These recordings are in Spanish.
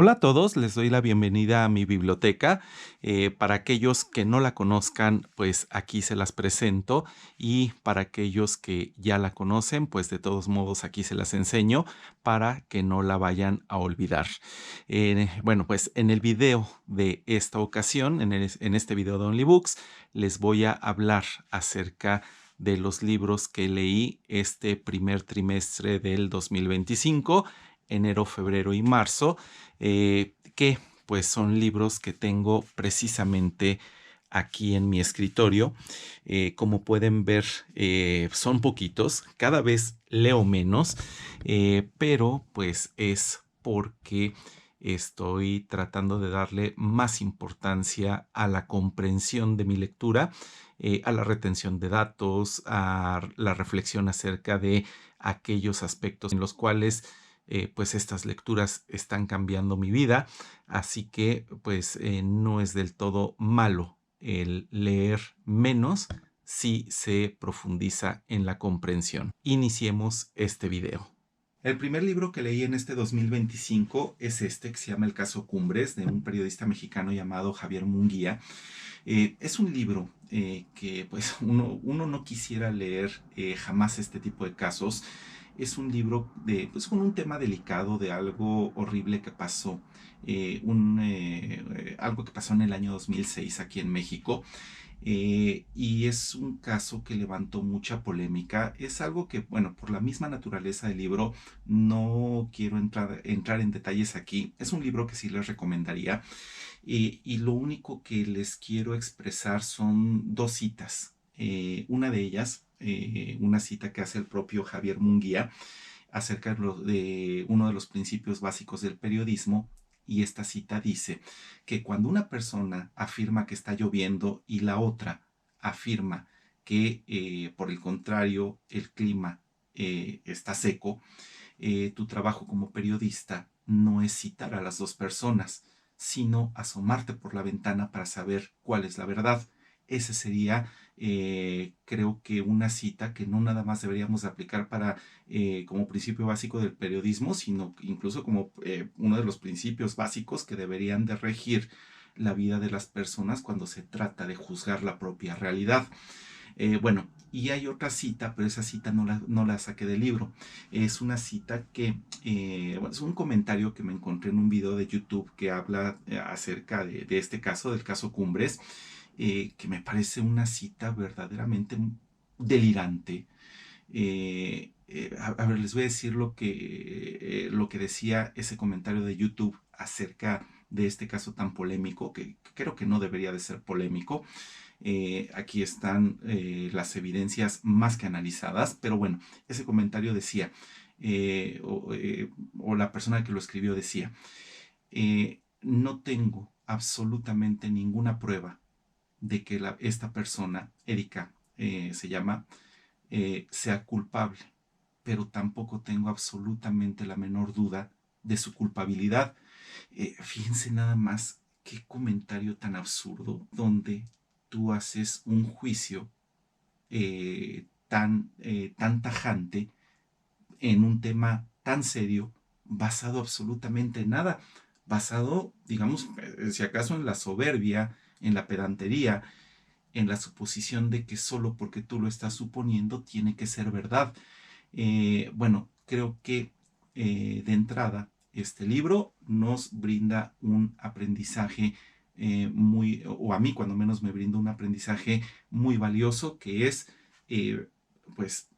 Hola a todos, les doy la bienvenida a mi biblioteca. Para aquellos que no la conozcan, pues aquí se las presento y para aquellos que ya la conocen, pues de todos modos aquí se las enseño para que no la vayan a olvidar. Bueno, pues en el video de esta ocasión, en este video de OnlyBooks, les voy a hablar acerca de los libros que leí este primer trimestre del 2025, enero, febrero y marzo, que pues son libros que tengo precisamente aquí en mi escritorio. Como pueden ver, son poquitos, cada vez leo menos, pero pues es porque estoy tratando de darle más importancia a la comprensión de mi lectura, a la retención de datos, a la reflexión acerca de aquellos aspectos en los cuales pues estas lecturas están cambiando mi vida, así que pues no es del todo malo el leer menos si se profundiza en la comprensión. Iniciemos este video. El primer libro que leí en este 2025 es este, que se llama El caso Cumbres, de un periodista mexicano llamado Javier Munguía. Es un libro que pues uno no quisiera leer jamás este tipo de casos. Es un libro pues, con un tema delicado de algo horrible que pasó, algo que pasó en el año 2006 aquí en México. Y es un caso que levantó mucha polémica. Es algo que, bueno, por la misma naturaleza del libro, no quiero entrar en detalles aquí. Es un libro que sí les recomendaría. Y lo único que les quiero expresar son dos citas. Una de ellas, una cita que hace el propio Javier Munguía acerca de uno de los principios básicos del periodismo. Y esta cita dice que cuando una persona afirma que está lloviendo y la otra afirma que por el contrario el clima está seco, tu trabajo como periodista no es citar a las dos personas, sino asomarte por la ventana para saber cuál es la verdad. Ese sería, creo que una cita que no nada más deberíamos aplicar para como principio básico del periodismo, sino incluso como uno de los principios básicos que deberían de regir la vida de las personas cuando se trata de juzgar la propia realidad. Bueno, y hay otra cita, pero esa cita no la saqué del libro. Es una cita que, bueno, es un comentario que me encontré en un video de YouTube que habla acerca de este caso, del caso Cumbres, que me parece una cita verdaderamente delirante. A ver, les voy a decir lo que decía ese comentario de YouTube acerca de este caso tan polémico, que creo que no debería de ser polémico. Aquí están las evidencias más que analizadas, pero bueno, ese comentario decía, o la persona que lo escribió decía, no tengo absolutamente ninguna prueba de que esta persona, Erika se llama, sea culpable, pero tampoco tengo absolutamente la menor duda de su culpabilidad. Fíjense nada más qué comentario tan absurdo, donde tú haces un juicio tan tajante en un tema tan serio, basado absolutamente en nada, basado, digamos, si acaso en la soberbia, en la pedantería, en la suposición de que solo porque tú lo estás suponiendo tiene que ser verdad. Bueno, creo que de entrada este libro nos brinda un aprendizaje o a mí cuando menos me brinda un aprendizaje muy valioso, que es, eh, pues,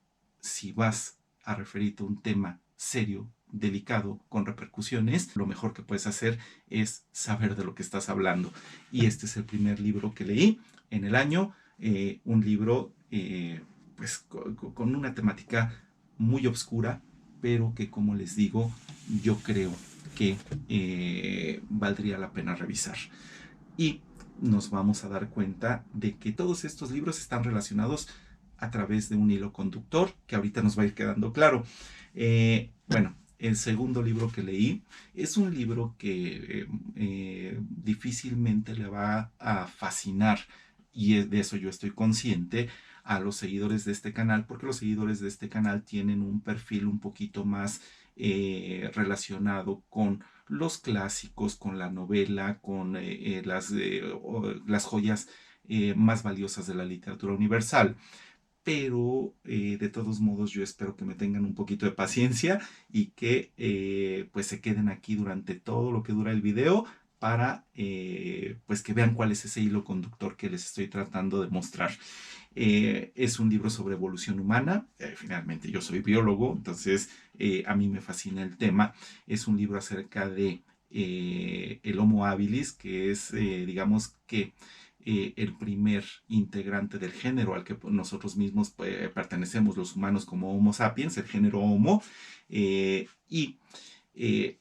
si vas a referirte a un tema serio, delicado, con repercusiones, lo mejor que puedes hacer es saber de lo que estás hablando. Y este es el primer libro que leí en el año, un libro pues con una temática muy oscura, pero que, como les digo, yo creo que valdría la pena revisar. Y nos vamos a dar cuenta de que todos estos libros están relacionados a través de un hilo conductor que ahorita nos va a ir quedando claro. Bueno, el segundo libro que leí es un libro que difícilmente le va a fascinar, y de eso yo estoy consciente, a los seguidores de este canal, porque los seguidores de este canal tienen un perfil un poquito más relacionado con los clásicos, con la novela, con las joyas más valiosas de la literatura universal. Pero de todos modos yo espero que me tengan un poquito de paciencia y que pues se queden aquí durante todo lo que dura el video para pues que vean cuál es ese hilo conductor que les estoy tratando de mostrar. Es un libro sobre evolución humana. Finalmente yo soy biólogo, entonces a mí me fascina el tema. Es un libro acerca de el Homo habilis, que es, digamos que, el primer integrante del género al que nosotros mismos pertenecemos, los humanos, como Homo sapiens, el género Homo. Y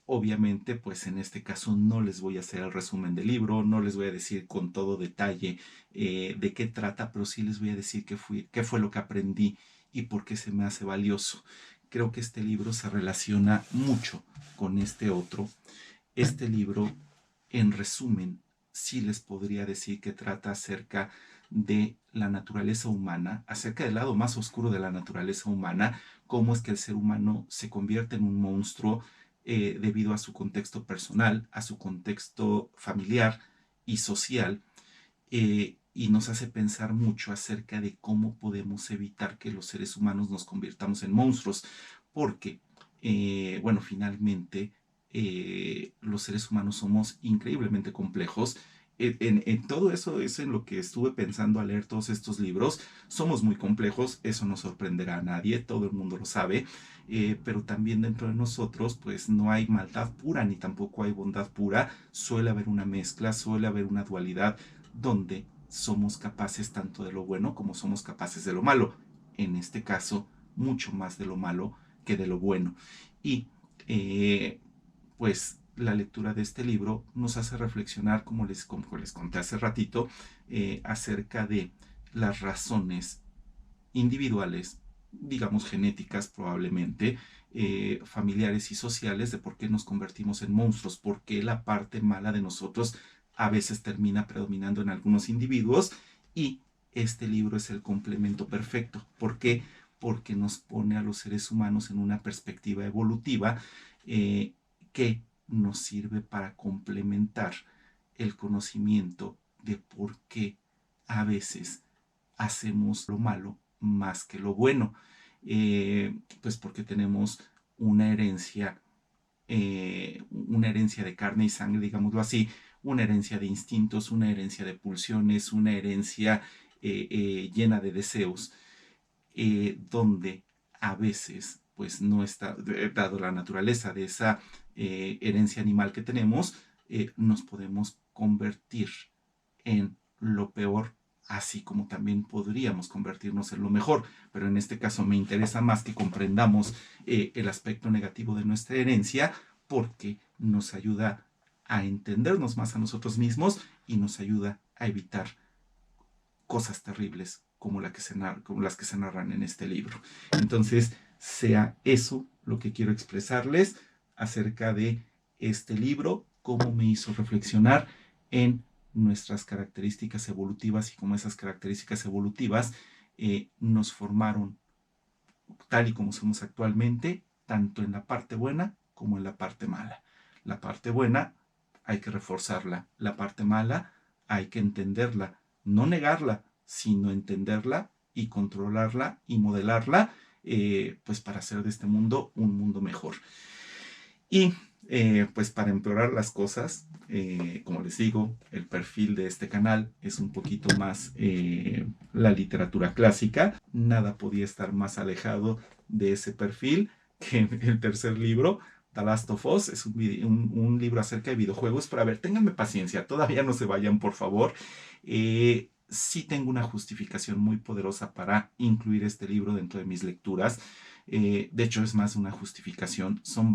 obviamente, pues en este caso no les voy a hacer el resumen del libro, no les voy a decir con todo detalle de qué trata, pero sí les voy a decir qué fue lo que aprendí y por qué se me hace valioso. Creo que este libro se relaciona mucho con este otro. Este libro, en resumen, sí les podría decir que trata acerca de la naturaleza humana, acerca del lado más oscuro de la naturaleza humana, cómo es que el ser humano se convierte en un monstruo debido a su contexto personal, a su contexto familiar y social, y nos hace pensar mucho acerca de cómo podemos evitar que los seres humanos nos convirtamos en monstruos, porque, bueno, finalmente los seres humanos somos increíblemente complejos. En todo eso es en lo que estuve pensando al leer todos estos libros. Somos muy complejos, eso no sorprenderá a nadie, todo el mundo lo sabe, pero también dentro de nosotros pues no hay maldad pura ni tampoco hay bondad pura, suele haber una mezcla, suele haber una dualidad donde somos capaces tanto de lo bueno como somos capaces de lo malo. En este caso, mucho más de lo malo que de lo bueno. Y pues la lectura de este libro nos hace reflexionar, como les conté hace ratito, acerca de las razones individuales, digamos genéticas probablemente, familiares y sociales de por qué nos convertimos en monstruos, por qué la parte mala de nosotros a veces termina predominando en algunos individuos, y este libro es el complemento perfecto. ¿Por qué? Porque nos pone a los seres humanos en una perspectiva evolutiva eh, que nos sirve para complementar el conocimiento de por qué a veces hacemos lo malo más que lo bueno. Pues porque tenemos una una herencia de carne y sangre, digámoslo así, una herencia de instintos, una herencia de pulsiones, una herencia llena de deseos, donde a veces, pues no está, dado la naturaleza de esa herencia animal que tenemos, nos podemos convertir en lo peor, así como también podríamos convertirnos en lo mejor. Pero en este caso me interesa más que comprendamos el aspecto negativo de nuestra herencia, porque nos ayuda a entendernos más a nosotros mismos y nos ayuda a evitar cosas terribles como, como las que se narran en este libro. Entonces, sea eso lo que quiero expresarles acerca de este libro, cómo me hizo reflexionar en nuestras características evolutivas y cómo esas características evolutivas nos formaron tal y como somos actualmente, tanto en la parte buena como en la parte mala. La parte buena hay que reforzarla, la parte mala hay que entenderla, no negarla, sino entenderla y controlarla y modelarla, pues para hacer de este mundo un mundo mejor. Y pues para empeorar las cosas, como les digo, el perfil de este canal es un poquito más la literatura clásica. Nada podía estar más alejado de ese perfil que el tercer libro, The Last of Us. Es un libro acerca de videojuegos, pero a ver, ténganme paciencia, todavía no se vayan, por favor. Sí tengo una justificación muy poderosa para incluir este libro dentro de mis lecturas. De hecho, es más una justificación, son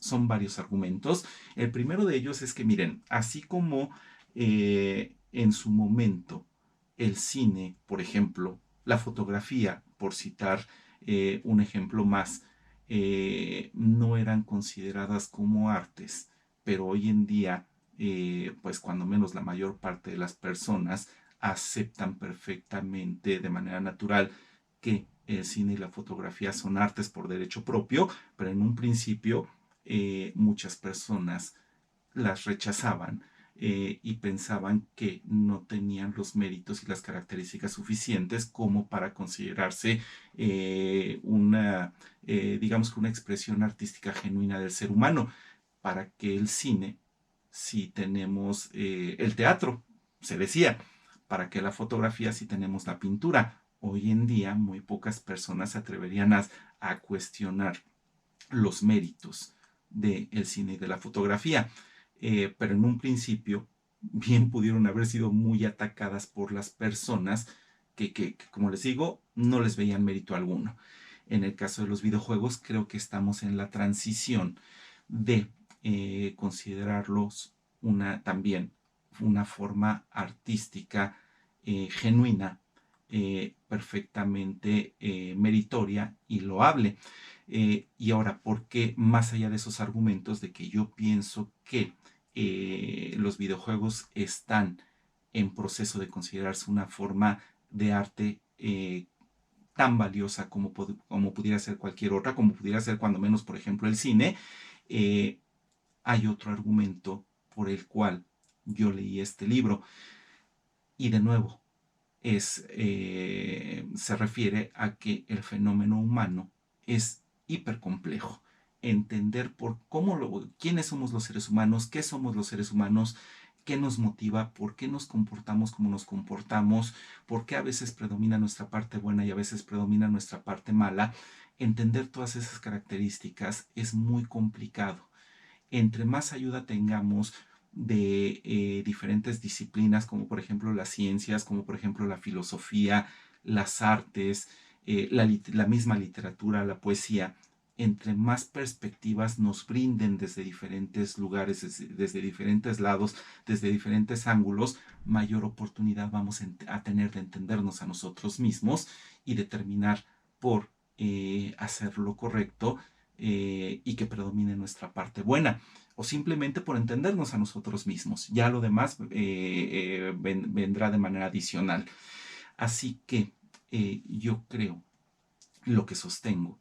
son varios argumentos. El primero de ellos es que, miren, así como en su momento el cine, por ejemplo, la fotografía, por citar un ejemplo más, no eran consideradas como artes, pero hoy en día, pues cuando menos la mayor parte de las personas aceptan perfectamente de manera natural que el cine y la fotografía son artes por derecho propio, pero en un principio muchas personas las rechazaban y pensaban que no tenían los méritos y las características suficientes como para considerarse digamos que una expresión artística genuina del ser humano. Para que el cine, si tenemos el teatro, se decía, para que la fotografía, si tenemos la pintura. Hoy en día muy pocas personas se atreverían a cuestionar los méritos del cine y de la fotografía. Pero en un principio bien pudieron haber sido muy atacadas por las personas que, como les digo, no les veían mérito alguno. En el caso de los videojuegos, creo que estamos en la transición de considerarlos también una forma artística genuina, perfectamente meritoria y loable. Y ahora, ¿por qué más allá de esos argumentos de que yo pienso que los videojuegos están en proceso de considerarse una forma de arte tan valiosa como pudiera ser cualquier otra, como pudiera ser cuando menos, por ejemplo, el cine? eh, Hay otro argumento por el cual yo leí este libro. Y de nuevo, se refiere a que el fenómeno humano es hipercomplejo. Entender quiénes somos los seres humanos, qué somos los seres humanos, qué nos motiva, por qué nos comportamos como nos comportamos, por qué a veces predomina nuestra parte buena y a veces predomina nuestra parte mala. Entender todas esas características es muy complicado. Entre más ayuda tengamos de diferentes disciplinas, como por ejemplo las ciencias, como por ejemplo la filosofía, las artes, la misma literatura, la poesía, entre más perspectivas nos brinden desde diferentes lugares, desde diferentes lados, desde diferentes ángulos, mayor oportunidad vamos a tener de entendernos a nosotros mismos y determinar por hacer lo correcto y que predomine nuestra parte buena, o simplemente por entendernos a nosotros mismos. Ya lo demás vendrá de manera adicional. Así que yo creo, lo que sostengo,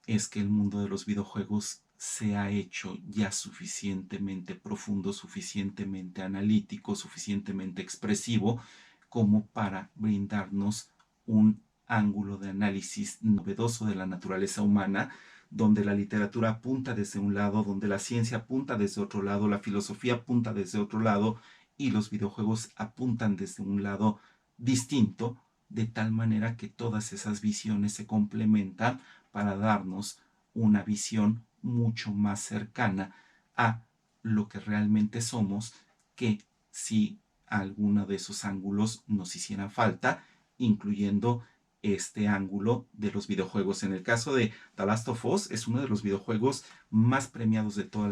es que el mundo de los videojuegos se ha hecho ya suficientemente profundo, suficientemente analítico, suficientemente expresivo como para brindarnos un ángulo de análisis novedoso de la naturaleza humana, donde la literatura apunta desde un lado, donde la ciencia apunta desde otro lado, la filosofía apunta desde otro lado y los videojuegos apuntan desde un lado distinto, de tal manera que todas esas visiones se complementan para darnos una visión mucho más cercana a lo que realmente somos, que si alguno de esos ángulos nos hiciera falta, incluyendo este ángulo de los videojuegos. En el caso de The Last of Us, es uno de los videojuegos más premiados de toda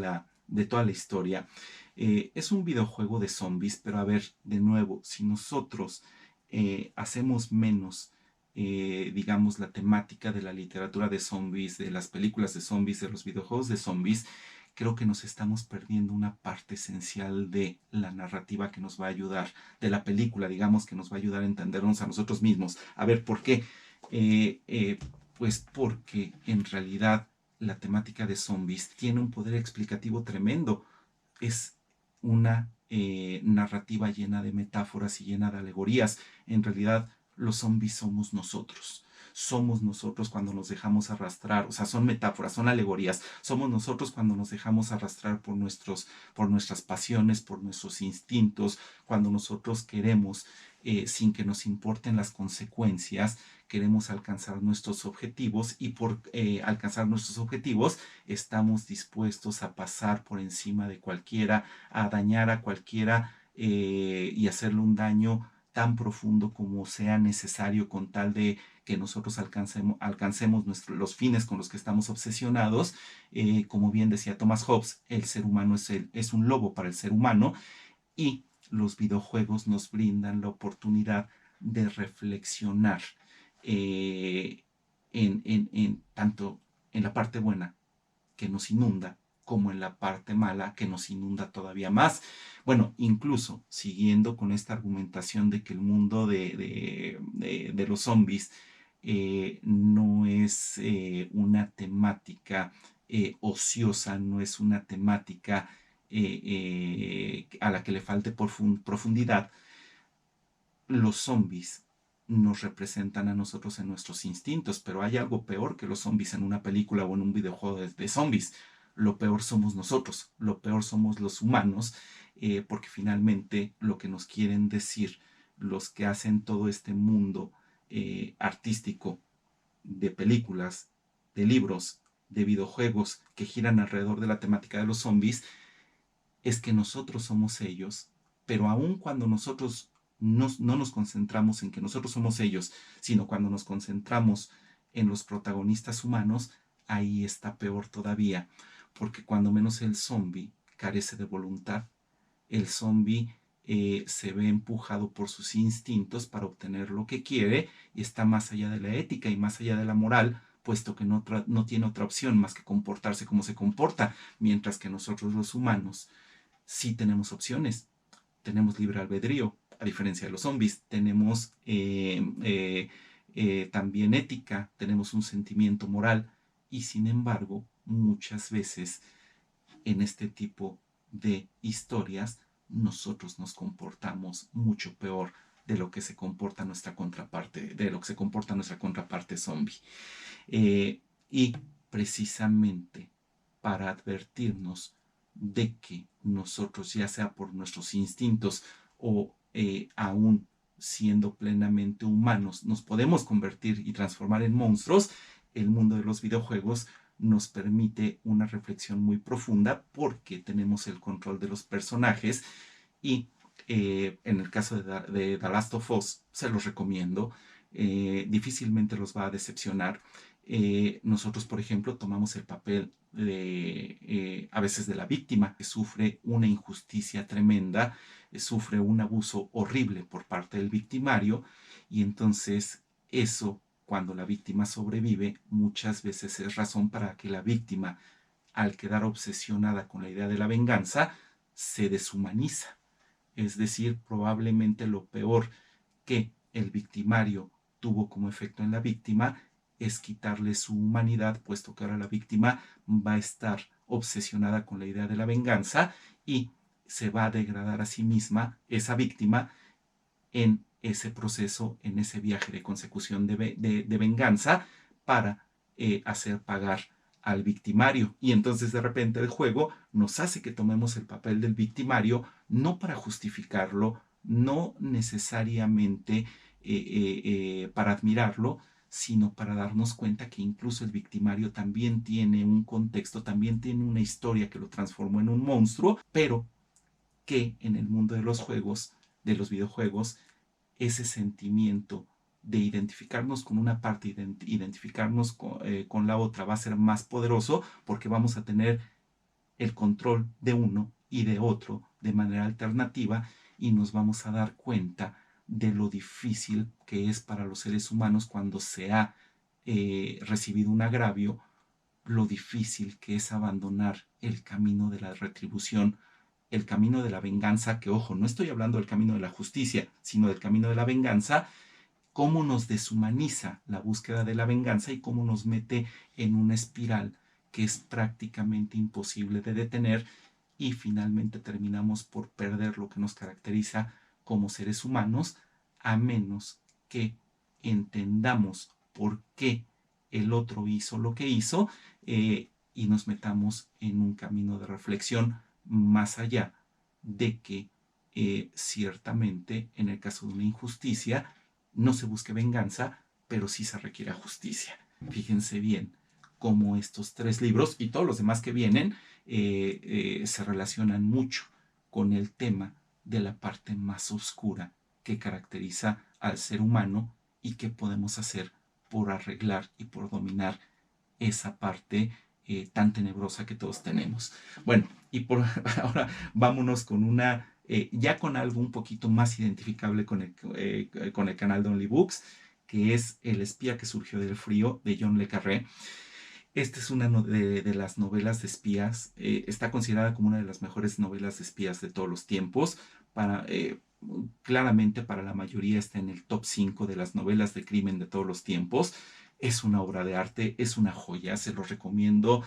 la historia. Es un videojuego de zombies, pero a ver, de nuevo, si nosotros hacemos menos digamos, la temática de la literatura de zombies, de las películas de zombies, de los videojuegos de zombies, creo que nos estamos perdiendo una parte esencial de la narrativa que nos va a ayudar, de la película, digamos, que nos va a ayudar a entendernos a nosotros mismos. A ver, ¿por qué? Eh, eh, pues porque en realidad la temática de zombies tiene un poder explicativo tremendo. Es una narrativa llena de metáforas y llena de alegorías. En realidad, los zombies somos nosotros. Somos nosotros cuando nos dejamos arrastrar, o sea, son metáforas, son alegorías. Somos nosotros cuando nos dejamos arrastrar por nuestras pasiones, por nuestros instintos, cuando nosotros queremos, sin que nos importen las consecuencias, queremos alcanzar nuestros objetivos y por alcanzar nuestros objetivos estamos dispuestos a pasar por encima de cualquiera, a dañar a cualquiera y hacerle un daño tan profundo como sea necesario con tal de que nosotros alcancemos los fines con los que estamos obsesionados. Como bien decía Thomas Hobbes, el ser humano es un lobo para el ser humano y los videojuegos nos brindan la oportunidad de reflexionar eh, tanto en la parte buena que nos inunda como en la parte mala que nos inunda todavía más. Bueno, incluso siguiendo con esta argumentación de que el mundo de los zombies no es una temática ociosa, no es una temática a la que le falte profundidad, los zombies nos representan a nosotros en nuestros instintos, pero hay algo peor que los zombies en una película o en un videojuego de zombies. Lo peor somos nosotros, lo peor somos los humanos, porque finalmente lo que nos quieren decir los que hacen todo este mundo artístico de películas, de libros, de videojuegos que giran alrededor de la temática de los zombies, es que nosotros somos ellos, pero aun cuando nosotros no nos concentramos en que nosotros somos ellos, sino cuando nos concentramos en los protagonistas humanos, ahí está peor todavía, porque cuando menos el zombie carece de voluntad, el zombie se ve empujado por sus instintos para obtener lo que quiere y está más allá de la ética y más allá de la moral, puesto que no tiene otra opción más que comportarse como se comporta, mientras que nosotros los humanos sí tenemos opciones, tenemos libre albedrío, a diferencia de los zombies, tenemos también ética, tenemos un sentimiento moral y sin embargo muchas veces en este tipo de historias nosotros nos comportamos mucho peor de lo que se comporta nuestra contraparte, de lo que se comporta nuestra contraparte zombie. Y precisamente para advertirnos de que nosotros, ya sea por nuestros instintos o aún siendo plenamente humanos, nos podemos convertir y transformar en monstruos, el mundo de los videojuegos nos permite una reflexión muy profunda porque tenemos el control de los personajes y en el caso de The Last of Us se los recomiendo, difícilmente los va a decepcionar. Nosotros, por ejemplo, tomamos el papel a veces de la víctima que sufre una injusticia tremenda, sufre un abuso horrible por parte del victimario y entonces eso, cuando la víctima sobrevive, muchas veces es razón para que la víctima, al quedar obsesionada con la idea de la venganza, se deshumaniza. Es decir, probablemente lo peor que el victimario tuvo como efecto en la víctima es quitarle su humanidad, puesto que ahora la víctima va a estar obsesionada con la idea de la venganza y se va a degradar a sí misma, esa víctima, en ese proceso, en ese viaje de consecución de venganza para hacer pagar al victimario. Y entonces de repente el juego nos hace que tomemos el papel del victimario, no para justificarlo, no necesariamente para admirarlo, sino para darnos cuenta que incluso el victimario también tiene un contexto, también tiene una historia que lo transformó en un monstruo, pero que en el mundo de los juegos, de los videojuegos, ese sentimiento de identificarnos con una parte, identificarnos con la otra va a ser más poderoso porque vamos a tener el control de uno y de otro de manera alternativa y nos vamos a dar cuenta de lo difícil que es para los seres humanos cuando se ha recibido un agravio, lo difícil que es abandonar el camino de la retribución, el camino de la venganza, que ojo, no estoy hablando del camino de la justicia, sino del camino de la venganza, cómo nos deshumaniza la búsqueda de la venganza y cómo nos mete en una espiral que es prácticamente imposible de detener y finalmente terminamos por perder lo que nos caracteriza como seres humanos, a menos que entendamos por qué el otro hizo lo que hizo y nos metamos en un camino de reflexión más allá de que ciertamente en el caso de una injusticia no se busque venganza, pero sí se requiere justicia. Fíjense bien cómo estos tres libros y todos los demás que vienen se relacionan mucho con el tema de la parte más oscura que caracteriza al ser humano y qué podemos hacer por arreglar y por dominar esa parte tan tenebrosa que todos tenemos. Bueno, y por ahora vámonos con una, ya con algo un poquito más identificable con el canal de Only Books, que es El espía que surgió del frío, de John le Carré. Esta es una de las novelas de espías, está considerada como una de las mejores novelas de espías de todos los tiempos. Claramente para la mayoría está en el top 5 de las novelas de crimen de todos los tiempos. Es una obra de arte, es una joya, se los recomiendo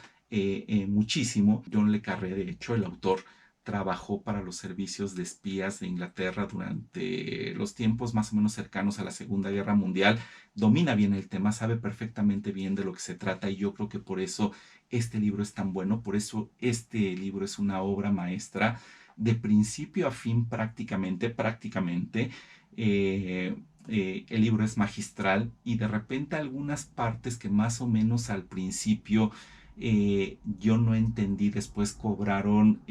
muchísimo. John le Carré, de hecho, el autor, trabajó para los servicios de espías de Inglaterra durante los tiempos más o menos cercanos a la Segunda Guerra Mundial, domina bien el tema, sabe perfectamente bien de lo que se trata y yo creo que por eso este libro es tan bueno, por eso este libro es una obra maestra de principio a fin prácticamente. eh, el libro es magistral y de repente algunas partes que más o menos al principio yo no entendí, después cobraron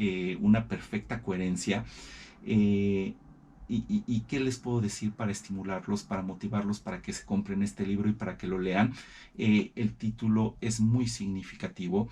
una perfecta coherencia. Eh, y qué les puedo decir para estimularlos, para motivarlos, para que se compren este libro y para que lo lean? El título es muy significativo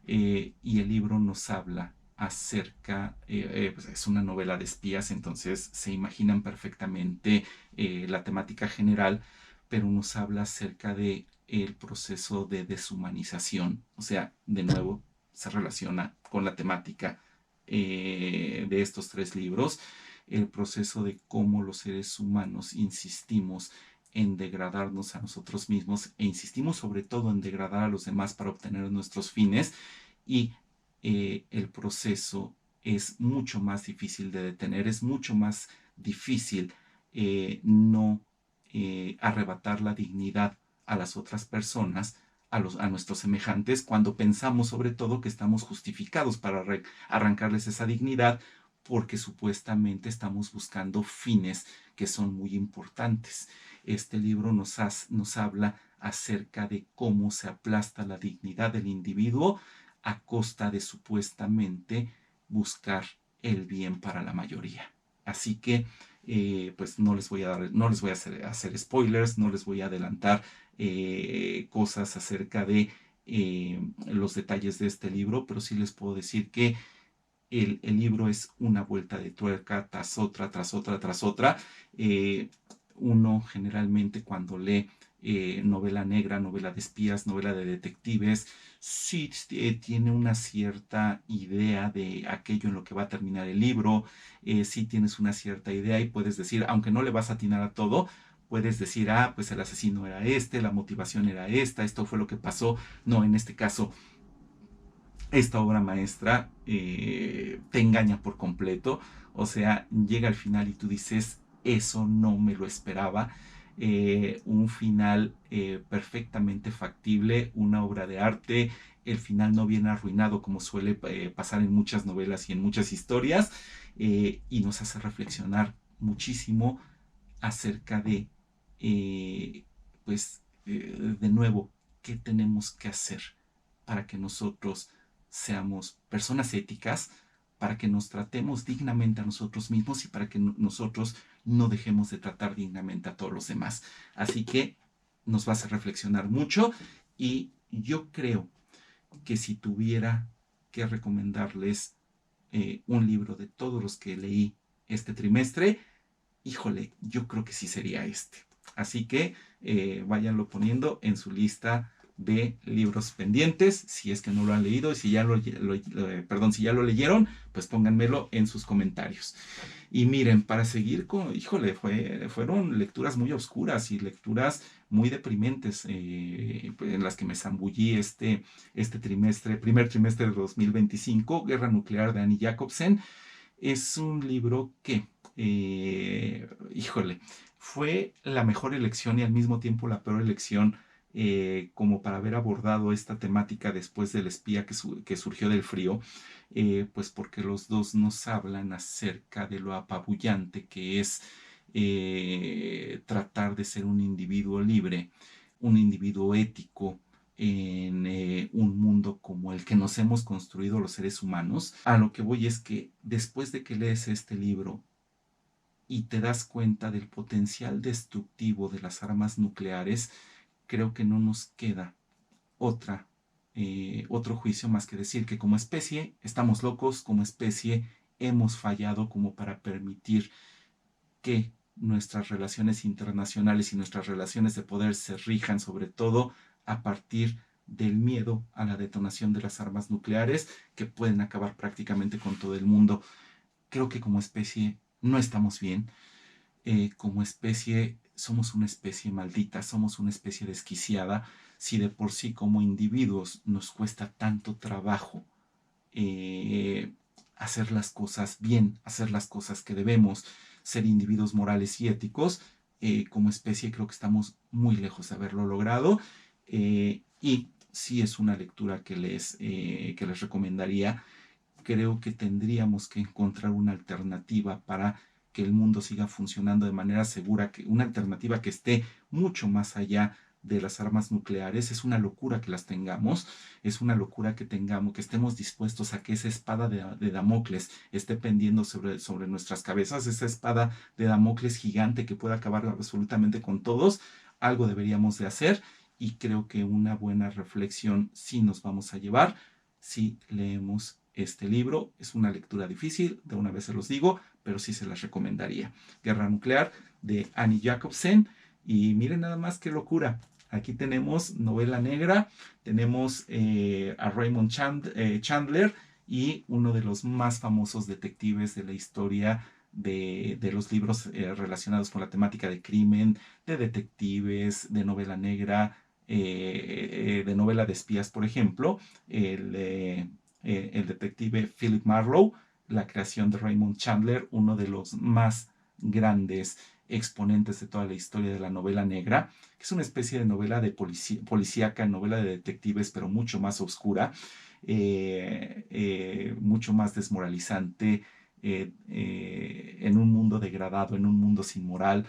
y el libro nos habla acerca, pues es una novela de espías, entonces se imaginan perfectamente la temática general, pero nos habla acerca de el proceso de deshumanización, o sea, de nuevo se relaciona con la temática de estos tres libros, el proceso de cómo los seres humanos insistimos en degradarnos a nosotros mismos e insistimos sobre todo en degradar a los demás para obtener nuestros fines y el proceso es mucho más difícil de detener, es mucho más difícil no arrebatar la dignidad a las otras personas, a nuestros semejantes, cuando pensamos sobre todo que estamos justificados para arrancarles esa dignidad porque supuestamente estamos buscando fines que son muy importantes. Este libro nos habla acerca de cómo se aplasta la dignidad del individuo a costa de supuestamente buscar el bien para la mayoría. Así que, pues no les voy a dar, no les voy a hacer spoilers, no les voy a adelantar cosas acerca de los detalles de este libro, pero sí les puedo decir que el libro es una vuelta de tuerca tras otra, tras otra, tras otra. Uno generalmente cuando lee novela negra, novela de espías, novela de detectives, sí tiene una cierta idea de aquello en lo que va a terminar el libro, sí tienes una cierta idea y puedes decir, aunque no le vas a atinar a todo, puedes decir, ah, pues el asesino era este, la motivación era esta, esto fue lo que pasó. No, en este caso esta obra maestra te engaña por completo, o sea, llega al final y tú dices, eso no me lo esperaba, un final perfectamente factible, una obra de arte, el final no viene arruinado como suele pasar en muchas novelas y en muchas historias, y nos hace reflexionar muchísimo acerca de, eh, pues, de nuevo, qué tenemos que hacer para que nosotros seamos personas éticas, para que nos tratemos dignamente a nosotros mismos y para que nosotros no dejemos de tratar dignamente a todos los demás. Así que nos va a hacer reflexionar mucho y yo creo que si tuviera que recomendarles un libro de todos los que leí este trimestre, híjole, yo creo que sí sería este. Así que váyanlo poniendo en su lista de libros pendientes, si es que no lo han leído, y si ya perdón, si ya lo leyeron, pues pónganmelo en sus comentarios. Y miren, para seguir con, híjole, fueron lecturas muy oscuras y lecturas muy deprimentes en las que me zambullí este trimestre, primer trimestre de 2025, Guerra Nuclear de Annie Jacobsen. Es un libro que, híjole, fue la mejor elección y al mismo tiempo la peor elección como para haber abordado esta temática después del espía que surgió del frío, pues porque los dos nos hablan acerca de lo apabullante que es tratar de ser un individuo libre, un individuo ético, en un mundo como el que nos hemos construido los seres humanos. A lo que voy es que después de que lees este libro y te das cuenta del potencial destructivo de las armas nucleares, creo que no nos queda otro juicio más que decir que como especie estamos locos, como especie hemos fallado como para permitir que nuestras relaciones internacionales y nuestras relaciones de poder se rijan sobre todo a partir del miedo a la detonación de las armas nucleares que pueden acabar prácticamente con todo el mundo. Creo que como especie no estamos bien. Como especie somos una especie maldita, somos una especie desquiciada. Si de por sí como individuos nos cuesta tanto trabajo eh, hacer las cosas bien, hacer las cosas que debemos, ser individuos morales y éticos. Como especie creo que estamos muy lejos de haberlo logrado, y sí es una lectura que les recomendaría. Creo que tendríamos que encontrar una alternativa para que el mundo siga funcionando de manera segura, que una alternativa que esté mucho más allá de las armas nucleares. Es una locura que las tengamos, es una locura que tengamos, que estemos dispuestos a que esa espada de Damocles esté pendiendo sobre nuestras cabezas, esa espada de Damocles gigante que pueda acabar absolutamente con todos. Algo deberíamos de hacer, y creo que una buena reflexión sí nos vamos a llevar si leemos este libro. Es una lectura difícil, de una vez se los digo, pero sí se las recomendaría. Guerra Nuclear, de Annie Jacobsen. Y miren nada más qué locura. Aquí tenemos novela negra, tenemos a Raymond Chandler, y uno de los más famosos detectives de la historia de los libros relacionados con la temática de crimen, de detectives, de novela negra, de novela de espías, por ejemplo, el detective Philip Marlowe, la creación de Raymond Chandler, uno de los más grandes exponentes de toda la historia de la novela negra, que es una especie de novela de policíaca, novela de detectives, pero mucho más oscura, mucho más desmoralizante, en un mundo degradado, en un mundo sin moral.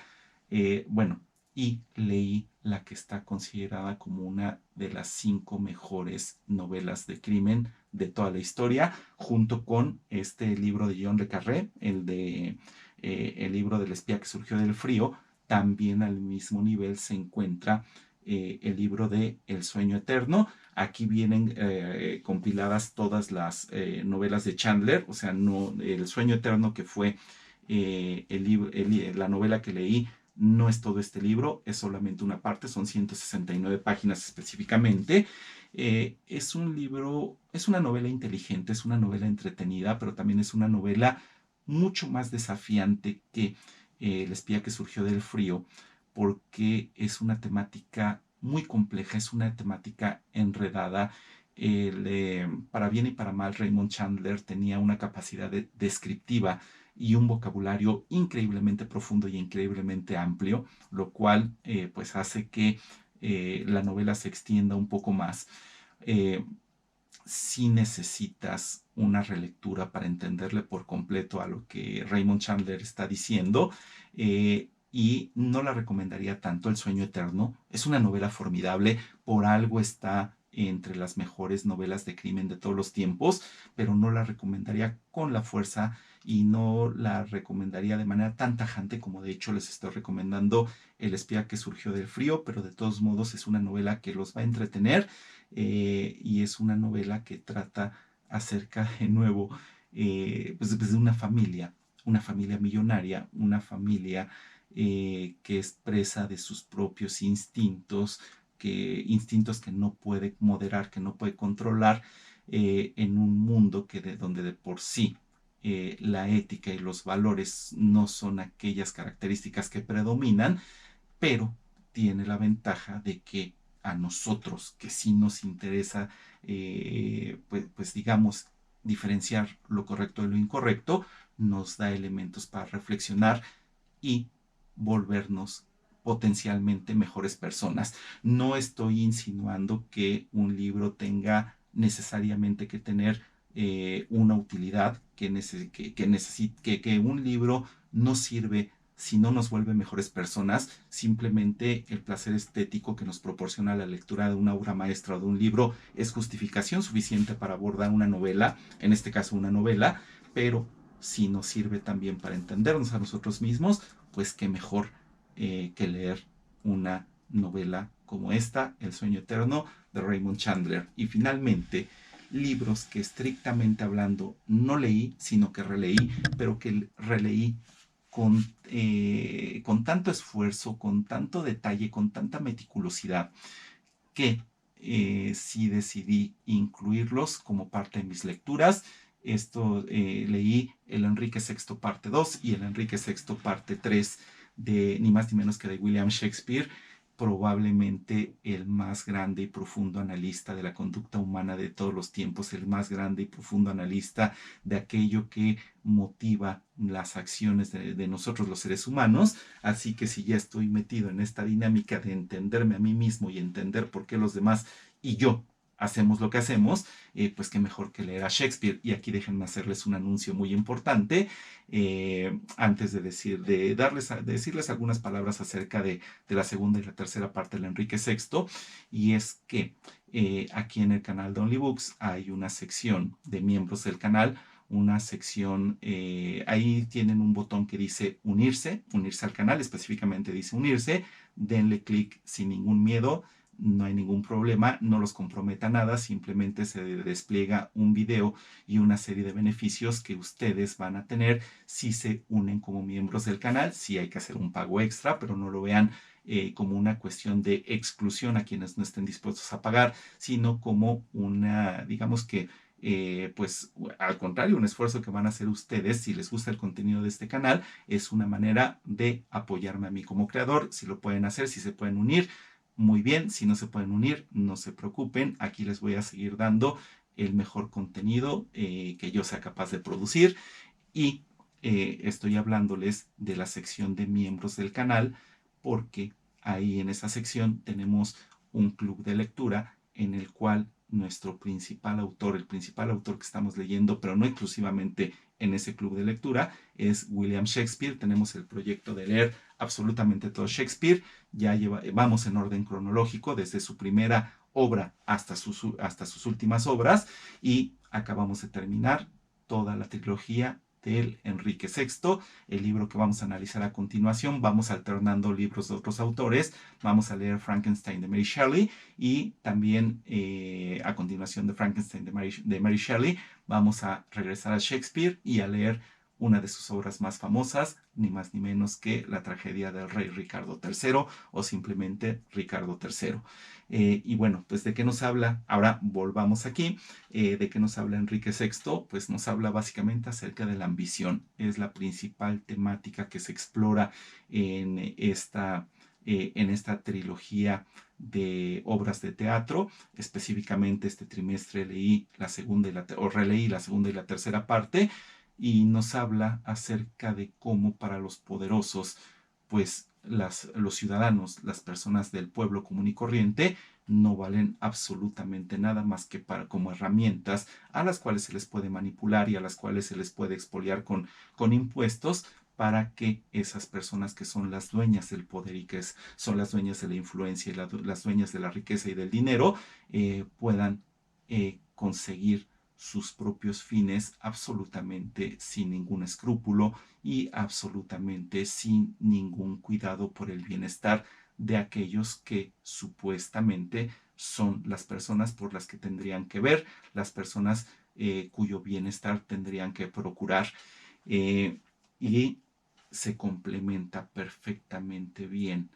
Bueno, y leí la que está considerada como una de las 5 mejores novelas de crimen de toda la historia, junto con este libro de John le Carré, el libro del espía que surgió del frío. También al mismo nivel se encuentra el libro de El sueño eterno. Aquí vienen compiladas todas las novelas de Chandler, o sea, no, El sueño eterno, que fue la novela que leí, no es todo este libro, es solamente una parte, son 169 páginas específicamente. Es un libro, es una novela inteligente, es una novela entretenida, pero también es una novela mucho más desafiante que El espía que surgió del frío, porque es una temática muy compleja, es una temática enredada. Para bien y para mal, Raymond Chandler tenía una capacidad descriptiva y un vocabulario increíblemente profundo y increíblemente amplio, lo cual pues hace que la novela se extienda un poco más. Eh, si necesitas una relectura para entenderle por completo a lo que Raymond Chandler está diciendo, y no la recomendaría tanto. El sueño eterno es una novela formidable, por algo está entre las mejores novelas de crimen de todos los tiempos, pero no la recomendaría con la fuerza, y no la recomendaría de manera tan tajante como de hecho les estoy recomendando El espía que surgió del frío. Pero de todos modos es una novela que los va a entretener, y es una novela que trata acerca de nuevo, pues de una familia millonaria, una familia que es presa de sus propios instintos que no puede moderar, que no puede controlar, en un mundo donde de por sí la ética y los valores no son aquellas características que predominan, pero tiene la ventaja de que a nosotros, que sí nos interesa, pues digamos, diferenciar lo correcto de lo incorrecto, nos da elementos para reflexionar y volvernos potencialmente mejores personas. No estoy insinuando que un libro tenga necesariamente que tener una utilidad, que un libro no sirve si no nos vuelve mejores personas. Simplemente el placer estético que nos proporciona la lectura de una obra maestra o de un libro es justificación suficiente para abordar una novela, en este caso una novela. Pero si nos sirve también para entendernos a nosotros mismos, pues qué mejor que leer una novela como esta, El sueño eterno, de Raymond Chandler. Y finalmente, libros que estrictamente hablando no leí, sino que releí, pero que releí con tanto esfuerzo, con tanto detalle, con tanta meticulosidad, que sí decidí incluirlos como parte de mis lecturas. Leí el Enrique VI parte 2 y el Enrique VI parte 3, de ni más ni menos que de William Shakespeare. probablemente el más grande y profundo analista de la conducta humana de todos los tiempos, el más grande y profundo analista de aquello que motiva las acciones de nosotros los seres humanos. Así que si ya estoy metido en esta dinámica de entenderme a mí mismo y entender por qué los demás y yo hacemos lo que hacemos, pues qué mejor que leer a Shakespeare. Y aquí déjenme hacerles un anuncio muy importante, antes de decirles algunas palabras acerca de la segunda y la tercera parte del Enrique VI, y es que aquí en el canal de OnlyBooks hay una sección de miembros del canal, una sección, ahí tienen un botón que dice unirse al canal, específicamente dice unirse, denle clic sin ningún miedo, no hay ningún problema, no los comprometa nada, simplemente se despliega un video y una serie de beneficios que ustedes van a tener si se unen como miembros del canal. Sí hay que hacer un pago extra, pero no lo vean como una cuestión de exclusión a quienes no estén dispuestos a pagar, sino como una, digamos que, pues al contrario, un esfuerzo que van a hacer ustedes si les gusta el contenido de este canal, es una manera de apoyarme a mí como creador. Si lo pueden hacer, si se pueden unir, muy bien. Si no se pueden unir, no se preocupen, aquí les voy a seguir dando el mejor contenido que yo sea capaz de producir, y estoy hablándoles de la sección de miembros del canal, porque ahí en esa sección tenemos un club de lectura en el cual nuestro principal autor, el principal autor que estamos leyendo, pero no exclusivamente en ese club de lectura, es William Shakespeare. Tenemos el proyecto de leer absolutamente todo Shakespeare. Vamos en orden cronológico desde su primera obra hasta sus últimas obras, y acabamos de terminar toda la trilogía del Enrique VI, el libro que vamos a analizar a continuación. Vamos alternando libros de otros autores, vamos a leer Frankenstein de Mary Shelley, y también a continuación de Frankenstein de Mary Shelley vamos a regresar a Shakespeare y a leer una de sus obras más famosas, ni más ni menos que La tragedia del rey Ricardo III, o simplemente Ricardo III. Y bueno, pues ¿de qué nos habla? Ahora volvamos aquí. ¿De qué nos habla Enrique VI? Pues nos habla básicamente acerca de la ambición. Es la principal temática que se explora en esta trilogía de obras de teatro. Específicamente este trimestre leí la segunda o releí la segunda y la tercera parte, y nos habla acerca de cómo para los poderosos, pues los ciudadanos, las personas del pueblo común y corriente, no valen absolutamente nada más que como herramientas a las cuales se les puede manipular y a las cuales se les puede expoliar con impuestos, para que esas personas que son las dueñas del poder y son las dueñas de la influencia y las dueñas de la riqueza y del dinero, puedan conseguir sus propios fines absolutamente sin ningún escrúpulo y absolutamente sin ningún cuidado por el bienestar de aquellos que supuestamente son las personas por las que tendrían que ver, las personas cuyo bienestar tendrían que procurar. Y se complementa perfectamente bien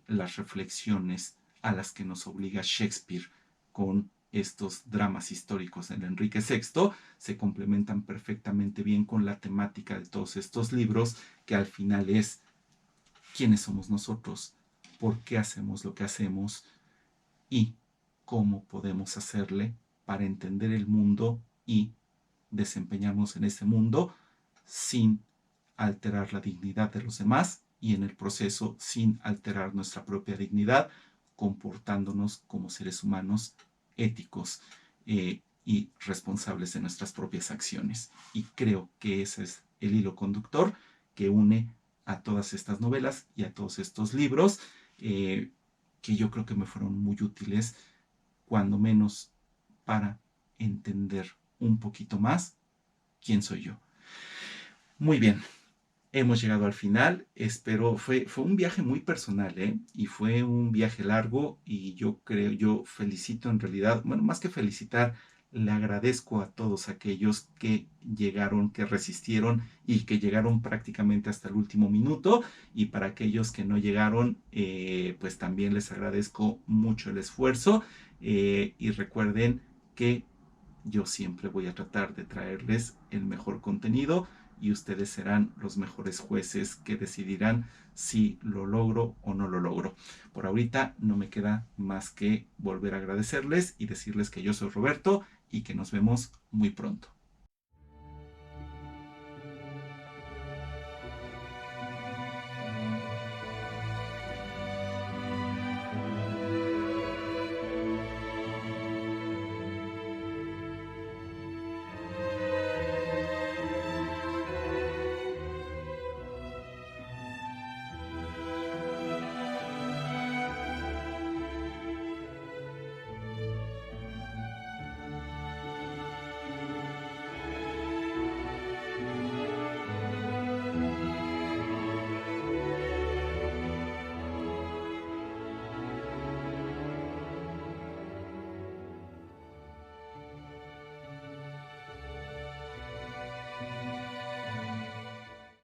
las reflexiones a las que nos obliga Shakespeare con estos dramas históricos en Enrique VI, se complementan perfectamente bien con la temática de todos estos libros, que al final es quiénes somos nosotros, por qué hacemos lo que hacemos y cómo podemos hacerle para entender el mundo y desempeñarnos en ese mundo sin alterar la dignidad de los demás, y en el proceso sin alterar nuestra propia dignidad, comportándonos como seres humanos éticos y responsables de nuestras propias acciones. Y creo que ese es el hilo conductor que une a todas estas novelas y a todos estos libros, que yo creo que me fueron muy útiles, cuando menos para entender un poquito más quién soy yo. Muy bien, hemos llegado al final. Espero, fue un viaje muy personal, y fue un viaje largo, y yo felicito en realidad, bueno, más que felicitar, le agradezco a todos aquellos que llegaron, que resistieron y que llegaron prácticamente hasta el último minuto, y para aquellos que no llegaron, pues también les agradezco mucho el esfuerzo, y recuerden que yo siempre voy a tratar de traerles el mejor contenido y ustedes serán los mejores jueces que decidirán si lo logro o no lo logro. Por ahorita no me queda más que volver a agradecerles y decirles que yo soy Roberto y que nos vemos muy pronto.